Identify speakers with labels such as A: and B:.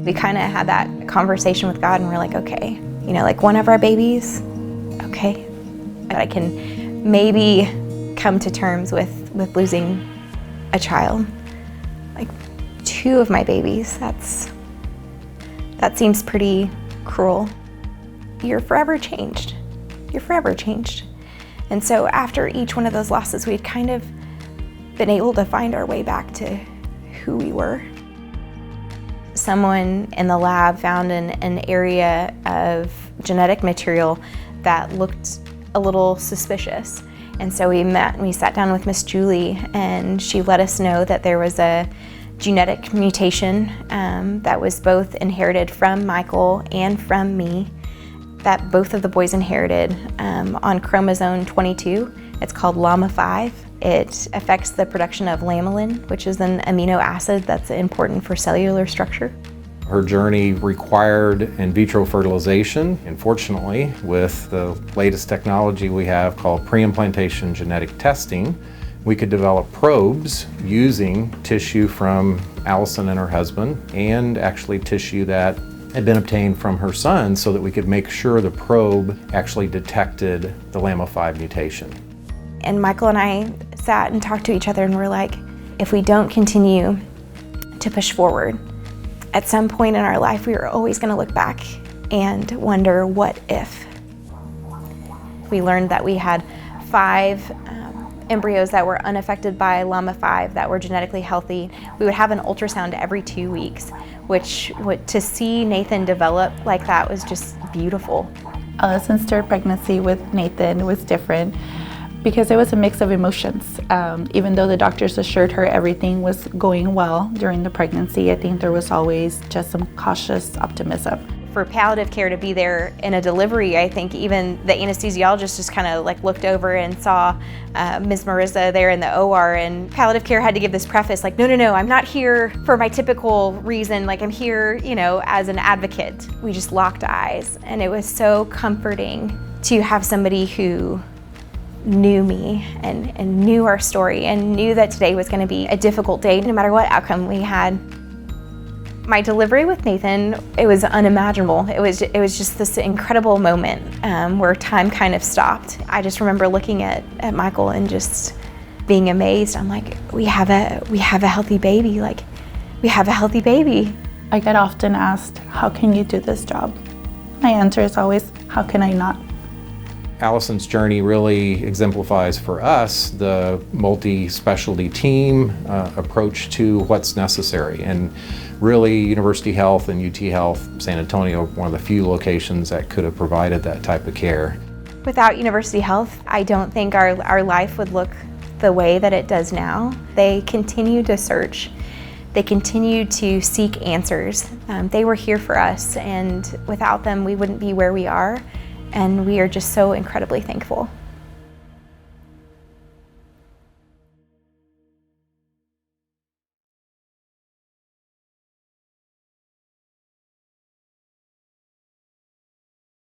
A: We kind of had that conversation with God and we're like, okay, like one of our babies, okay. I can maybe come to terms with losing a child. Like 2 of my babies, that seems pretty cruel. You're forever changed. You're forever changed. And so after each one of those losses, we'd kind of been able to find our way back to who we were. Someone in the lab found an area of genetic material that looked a little suspicious. And so we met and we sat down with Miss Julie, and she let us know that there was a genetic mutation that was both inherited from Michael and from me, that both of the boys inherited on chromosome 22. It's called LAMA5. It affects the production of laminin, which is an amino acid that's important for cellular structure.
B: Her journey required in vitro fertilization. Unfortunately, with the latest technology we have called pre-implantation genetic testing, we could develop probes using tissue from Allison and her husband, and actually tissue that had been obtained from her son, so that we could make sure the probe actually detected the LAMA5 mutation.
A: And Michael and I sat and talked to each other and we're like, if we don't continue to push forward, at some point in our life, we are always going to look back and wonder, what if? We learned that we had 5 embryos that were unaffected by LAMA5 that were genetically healthy. We would have an ultrasound every 2 weeks, which to see Nathan develop like that was just beautiful.
C: Allison's 3rd pregnancy with Nathan was different because it was a mix of emotions. Even though the doctors assured her everything was going well during the pregnancy, I think there was always just some cautious optimism.
A: For palliative care to be there in a delivery, I think even the anesthesiologist just kind of like looked over and saw Ms. Marissa there in the OR, and palliative care had to give this preface like, no, I'm not here for my typical reason, like I'm here, as an advocate. We just locked eyes, and it was so comforting to have somebody who knew me and knew our story and knew that today was going to be a difficult day no matter what outcome we had. My delivery with Nathan, it was unimaginable. It was just this incredible moment where time kind of stopped. I just remember looking at Michael and just being amazed. I'm like, we have a healthy baby. Like, we have a healthy baby.
C: I get often asked, how can you do this job? My answer is always, how can I not?
B: Allison's journey really exemplifies for us the multi-specialty team approach to what's necessary. And really, University Health and UT Health San Antonio, one of the few locations that could have provided that type of care.
A: Without University Health, I don't think our life would look the way that it does now. They continue to search. They continue to seek answers. They were here for us, and without them, we wouldn't be where we are. And we are just so incredibly thankful.